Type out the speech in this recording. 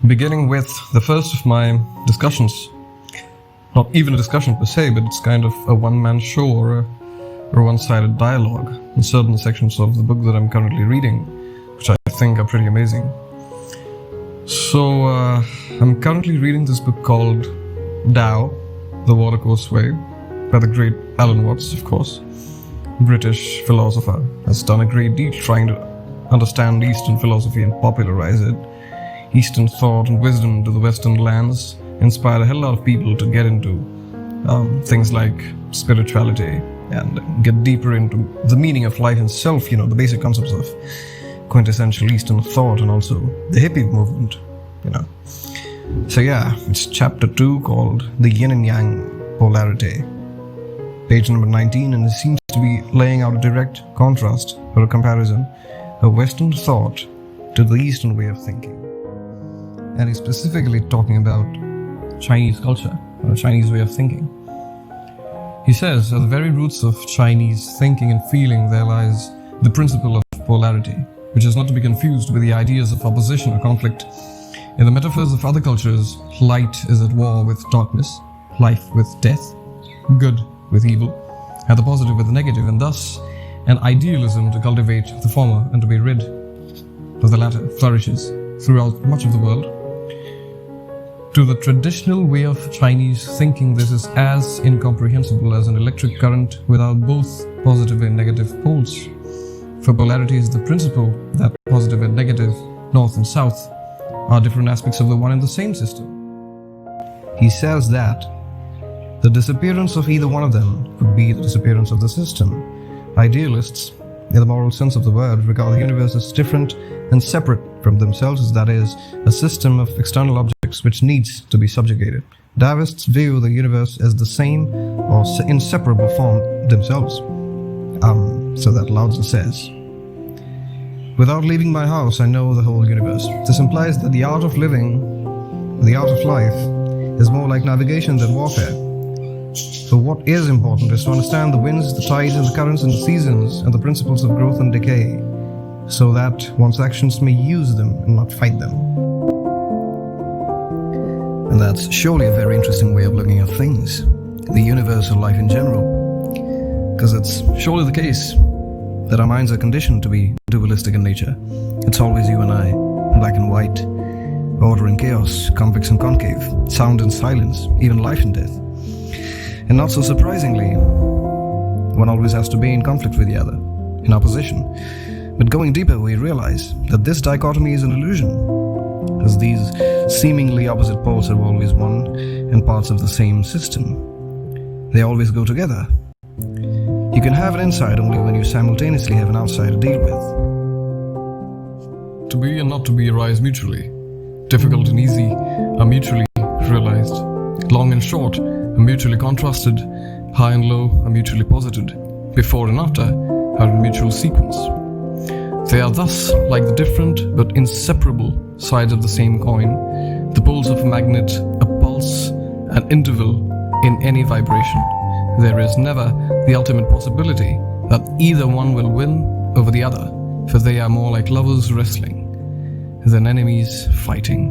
beginning with the first of my discussions. Not even a discussion per se, but it's kind of a one-man show or a one-sided dialogue in certain sections of the book that I'm currently reading, which I think are pretty amazing. So, I'm currently reading this book called Tao, The Watercourse Way, by the great Alan Watts, of course. British philosopher, has done a great deal trying to understand Eastern philosophy and popularize it. Eastern thought and wisdom to the Western lands inspired a hell lot of people to get into things like spirituality and get deeper into the meaning of life itself, the basic concepts of quintessential Eastern thought, and also the hippie movement, So yeah, it's chapter 2 called The Yin and Yang Polarity. Page number 19, and it seems to be laying out a direct contrast or a comparison of Western thought to the Eastern way of thinking. And he's specifically talking about Chinese culture, or Chinese way of thinking. He says, at the very roots of Chinese thinking and feeling there lies the principle of polarity, which is not to be confused with the ideas of opposition or conflict. In the metaphors of other cultures, light is at war with darkness, life with death, good with evil, and the positive with the negative, and thus an idealism to cultivate the former and to be rid of the latter flourishes throughout much of the world. To the traditional way of Chinese thinking, this is as incomprehensible as an electric current without both positive and negative poles. For polarity is the principle that positive and negative, north and south, are different aspects of the one and the same system. He says that the disappearance of either one of them could be the disappearance of the system. Idealists, in the moral sense of the word, regard the universe as different and separate from themselves, that is, a system of external objects which needs to be subjugated. Taoists view the universe as the same or inseparable from themselves. So that Lao Tzu says, without leaving my house, I know the whole universe. This implies that the art of living, the art of life, is more like navigation than warfare. So what is important is to understand the winds, the tides, and the currents, and the seasons, and the principles of growth and decay, so that one's actions may use them and not fight them. And that's surely a very interesting way of looking at things, the universe and life in general, because it's surely the case that our minds are conditioned to be dualistic in nature. It's always you and I, black and white, order and chaos, convex and concave, sound and silence, even life and death. And not so surprisingly, one always has to be in conflict with the other, in opposition. But going deeper, we realize that this dichotomy is an illusion, as these seemingly opposite poles are always one and parts of the same system. They always go together. You can have an inside only when you simultaneously have an outside to deal with. To be and not to be arise mutually. Difficult and easy are mutually realized. Long and short are mutually contrasted. High and low are mutually posited. Before and after are in mutual sequence. They are thus like the different but inseparable sides of the same coin, the poles of a magnet, a pulse, an interval in any vibration. There is never the ultimate possibility that either one will win over the other, for they are more like lovers wrestling than enemies fighting.